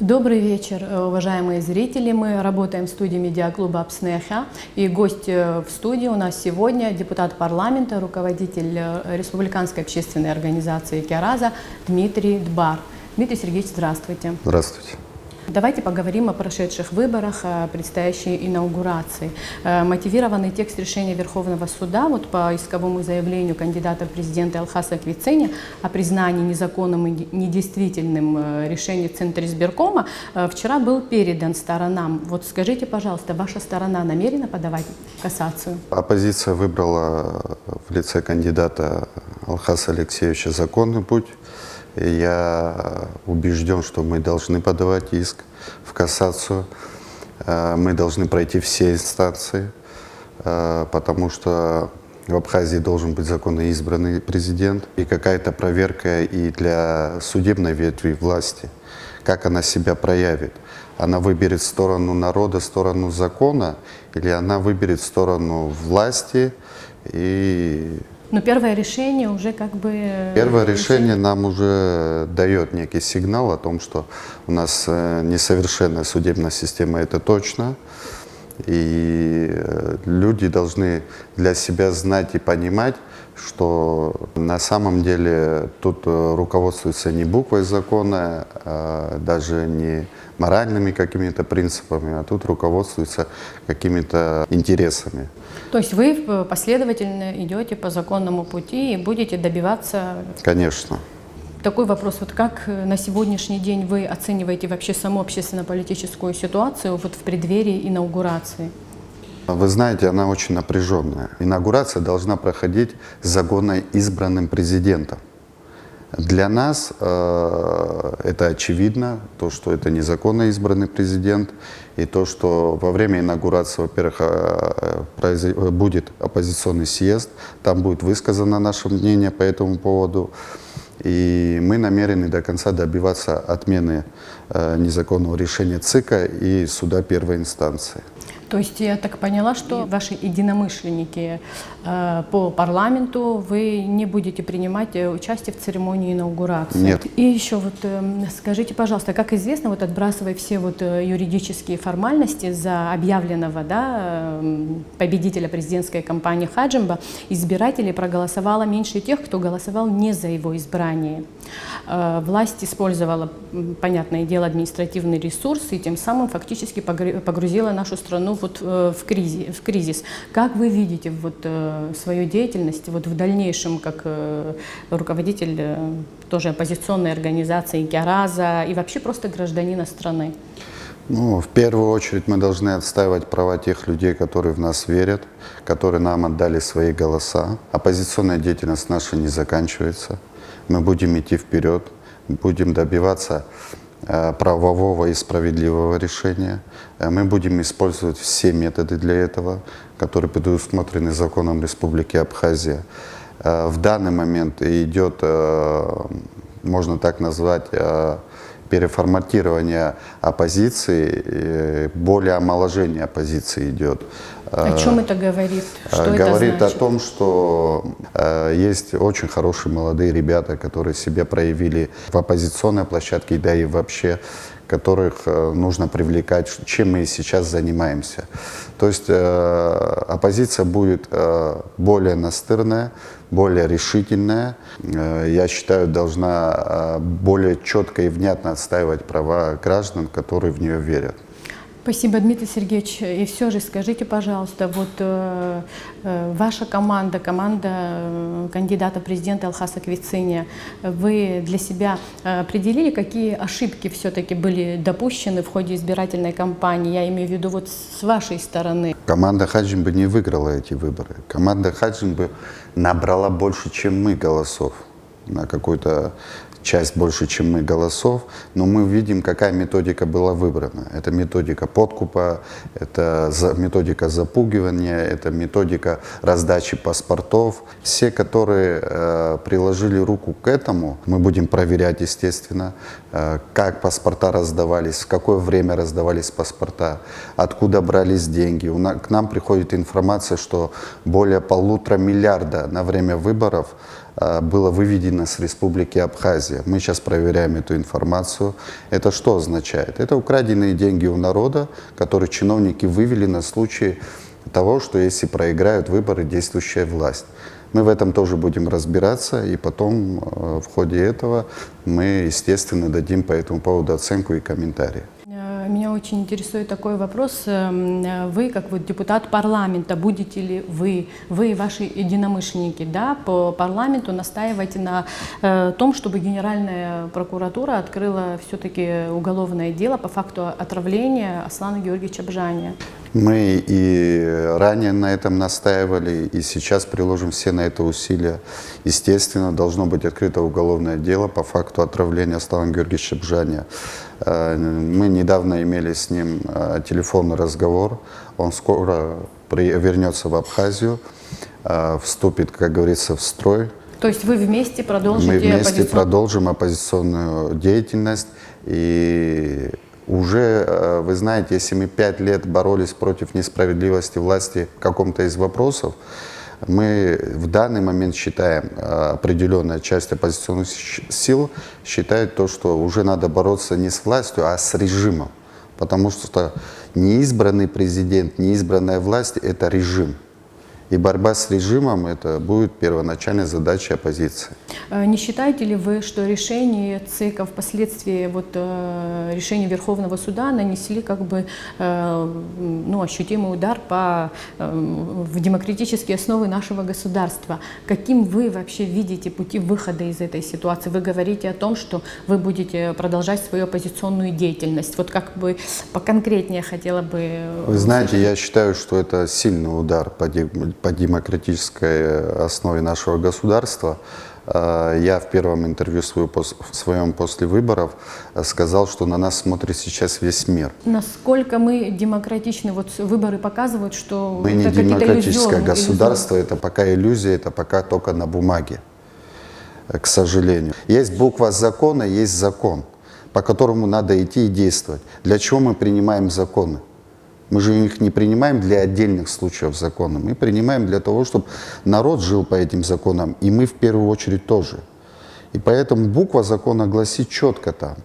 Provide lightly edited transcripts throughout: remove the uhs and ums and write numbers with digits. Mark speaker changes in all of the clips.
Speaker 1: Добрый вечер, уважаемые зрители. Мы работаем в студии медиаклуба «Апснеха». И гость в студии у нас сегодня депутат парламента, руководитель Республиканской общественной организации «Киараза» Дмитрий Дбар. Дмитрий Сергеевич, здравствуйте.
Speaker 2: Здравствуйте.
Speaker 1: Давайте поговорим о прошедших выборах, о предстоящей инаугурации. Мотивированный текст решения Верховного суда по исковому заявлению кандидата в президенты Алхаса Квициня о признании незаконным и недействительным решения Центризбиркома вчера был передан сторонам. Скажите, пожалуйста, ваша сторона намерена подавать кассацию?
Speaker 2: Оппозиция выбрала в лице кандидата Алхаса Алексеевича законный путь. Я убежден, что мы должны подавать иск в кассацию, мы должны пройти все инстанции, потому что в Абхазии должен быть законно избранный президент и какая-то проверка и для судебной ветви власти, как она себя проявит. Она выберет сторону народа, сторону закона, или она выберет сторону власти и...
Speaker 1: Но первое решение уже
Speaker 2: Первое решение нам уже дает некий сигнал о том, что у нас несовершенная судебная система, это точно. И люди должны для себя знать и понимать, что на самом деле тут руководствуются не буквой закона, даже не моральными какими-то принципами, а тут руководствуются какими-то интересами.
Speaker 1: То есть вы последовательно идете по законному пути и будете добиваться...
Speaker 2: Конечно.
Speaker 1: Такой вопрос, как на сегодняшний день вы оцениваете вообще саму общественно-политическую ситуацию в преддверии инаугурации?
Speaker 2: Вы знаете, она очень напряженная. Инаугурация должна проходить с законно избранным президентом. Для нас это очевидно, то, что это незаконно избранный президент, и то, что во время инаугурации, во-первых, будет оппозиционный съезд, там будет высказано наше мнение по этому поводу, и мы намерены до конца добиваться отмены незаконного решения ЦИКа и суда первой инстанции.
Speaker 1: То есть я так поняла, что ваши единомышленники по парламенту, вы не будете принимать участие в церемонии инаугурации?
Speaker 2: Нет.
Speaker 1: И еще скажите, пожалуйста, как известно, отбрасывая все юридические формальности за объявленного победителя президентской кампании Хаджимба, избирателей проголосовало меньше тех, кто голосовал не за его избрание. Власть использовала, понятное дело, административный ресурс и тем самым фактически погрузила нашу страну в кризис. Как вы видите свою деятельность в дальнейшем как руководитель тоже оппозиционной организации «Киараза» и вообще просто гражданина страны?
Speaker 2: В первую очередь мы должны отстаивать права тех людей, которые в нас верят, которые нам отдали свои голоса. Оппозиционная деятельность наша не заканчивается. Мы будем идти вперед, будем добиваться правового и справедливого решения. Мы будем использовать все методы для этого, которые предусмотрены законом Республики Абхазия. В данный момент идет, можно так назвать, переформатирование оппозиции, более омоложение оппозиции идет.
Speaker 1: О чем это говорит? Что
Speaker 2: говорит
Speaker 1: это значит?
Speaker 2: О том, что есть очень хорошие молодые ребята, которые себя проявили в оппозиционной площадке, да и вообще, которых нужно привлекать, чем мы сейчас занимаемся. То есть оппозиция будет более настырная, более решительная. Я считаю, должна более четко и внятно отстаивать права граждан, которые в нее верят.
Speaker 1: Спасибо, Дмитрий Сергеевич. И все же скажите, пожалуйста, ваша команда кандидата в президенты Алхаса Квициня, вы для себя определили, какие ошибки все-таки были допущены в ходе избирательной кампании? Я имею в виду с вашей стороны.
Speaker 2: Команда Хаджимбы не выиграла эти выборы. Команда Хаджимбы набрала больше, чем мы, голосов. На какую-то часть больше, чем мы, голосов, но мы видим, какая методика была выбрана. Это методика подкупа, это методика запугивания, это методика раздачи паспортов. Все, которые приложили руку к этому, мы будем проверять, естественно, как паспорта раздавались, в какое время раздавались паспорта, откуда брались деньги. К нам приходит информация, что более 1,5 миллиарда на время выборов было выведено с Республики Абхазия. Мы сейчас проверяем эту информацию. Это что означает? Это украденные деньги у народа, которые чиновники вывели на случай того, что если проиграют выборы действующая власть. Мы в этом тоже будем разбираться, и потом в ходе этого мы, естественно, дадим по этому поводу оценку и комментарии.
Speaker 1: Меня очень интересует такой вопрос. Вы, как вот депутат парламента, будете ли вы и ваши единомышленники, да, по парламенту настаивать на том, чтобы Генеральная прокуратура открыла все-таки уголовное дело по факту отравления Аслана Георгиевича Бжания?
Speaker 2: Мы и ранее на этом настаивали, и сейчас приложим все на это усилия. Естественно, должно быть открыто уголовное дело по факту отравления Аслана Георгиевича Бжания. Мы недавно имели с ним телефонный разговор. Он скоро вернется в Абхазию, вступит, как говорится, в строй.
Speaker 1: То есть вы вместе продолжите
Speaker 2: Мы вместе продолжим оппозиционную деятельность. И уже, вы знаете, если мы 5 лет боролись против несправедливости власти в каком-то из вопросов, мы в данный момент считаем, определенная часть оппозиционных сил считает то, что уже надо бороться не с властью, а с режимом. Потому что неизбранный президент, неизбранная власть – это режим. И борьба с режимом – это будет первоначальной задачей оппозиции.
Speaker 1: Не считаете ли вы, что решение ЦИКа впоследствии решения Верховного суда нанесли как бы ощутимый удар в демократические основы нашего государства? Каким вы вообще видите пути выхода из этой ситуации? Вы говорите о том, что вы будете продолжать свою оппозиционную деятельность. Вот как бы поконкретнее хотела бы...
Speaker 2: Вы знаете, я считаю, что это сильный удар по демократической основе нашего государства. Я в первом интервью своем после выборов сказал, что на нас смотрит сейчас весь мир.
Speaker 1: Насколько мы демократичны? Вот выборы показывают, что
Speaker 2: мы не
Speaker 1: это
Speaker 2: демократическое государство, это пока иллюзия, это пока только на бумаге, к сожалению. Есть буква закона, есть закон, по которому надо идти и действовать. Для чего мы принимаем законы? Мы же их не принимаем для отдельных случаев закона, мы принимаем для того, чтобы народ жил по этим законам, и мы в первую очередь тоже. И поэтому буква закона гласит четко там: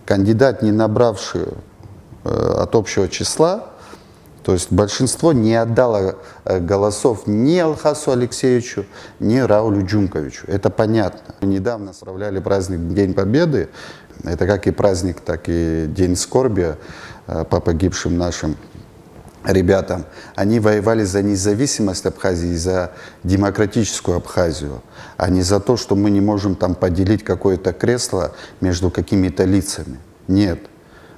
Speaker 2: кандидат, не набравший от общего числа, то есть большинство не отдало голосов ни Алхасу Алексеевичу, ни Раулю Джунковичу. Это понятно. Мы недавно справляли праздник День Победы. Это как и праздник, так и День скорби по погибшим нашим ребятам. Они воевали за независимость Абхазии, за демократическую Абхазию, а не за то, что мы не можем там поделить какое-то кресло между какими-то лицами. Нет.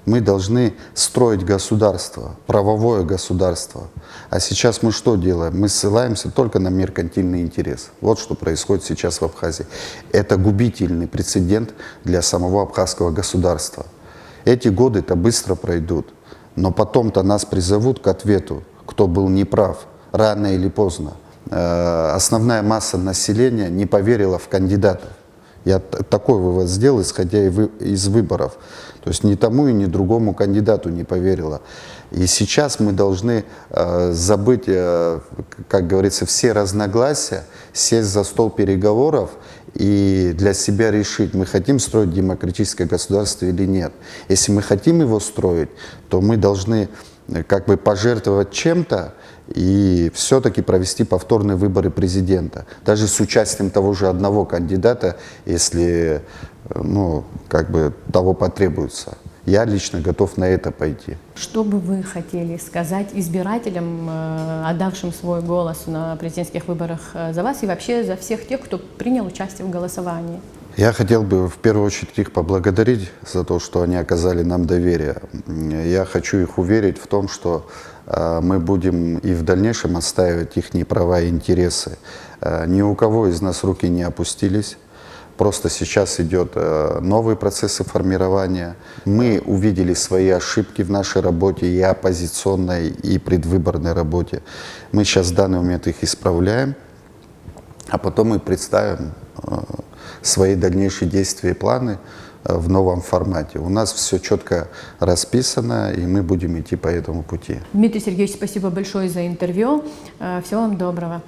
Speaker 2: Мы должны строить государство, правовое государство. А сейчас мы что делаем? Мы ссылаемся только на меркантильный интерес. Вот что происходит сейчас в Абхазии. Это губительный прецедент для самого абхазского государства. Эти годы-то быстро пройдут, но потом-то нас призовут к ответу, кто был неправ, рано или поздно. Основная масса населения не поверила в кандидатов. Я такой вывод сделал, исходя из выборов. То есть ни тому и ни другому кандидату не поверила. И сейчас мы должны забыть, как говорится, все разногласия, сесть за стол переговоров и для себя решить, мы хотим строить демократическое государство или нет. Если мы хотим его строить, то мы должны как бы пожертвовать чем-то и все-таки провести повторные выборы президента. Даже с участием того же одного кандидата, если как бы того потребуется. Я лично готов на это пойти.
Speaker 1: Что бы вы хотели сказать избирателям, отдавшим свой голос на президентских выборах за вас и вообще за всех тех, кто принял участие в голосовании?
Speaker 2: Я хотел бы в первую очередь их поблагодарить за то, что они оказали нам доверие. Я хочу их уверить в том, что мы будем и в дальнейшем отстаивать их права и интересы. Ни у кого из нас руки не опустились. Просто сейчас идет новые процессы формирования. Мы увидели свои ошибки в нашей работе, и оппозиционной, и предвыборной работе. Мы сейчас в данный момент их исправляем, а потом мы представим свои дальнейшие действия и планы в новом формате. У нас все четко расписано, и мы будем идти по этому пути.
Speaker 1: Дмитрий Сергеевич, спасибо большое за интервью. Всего вам доброго.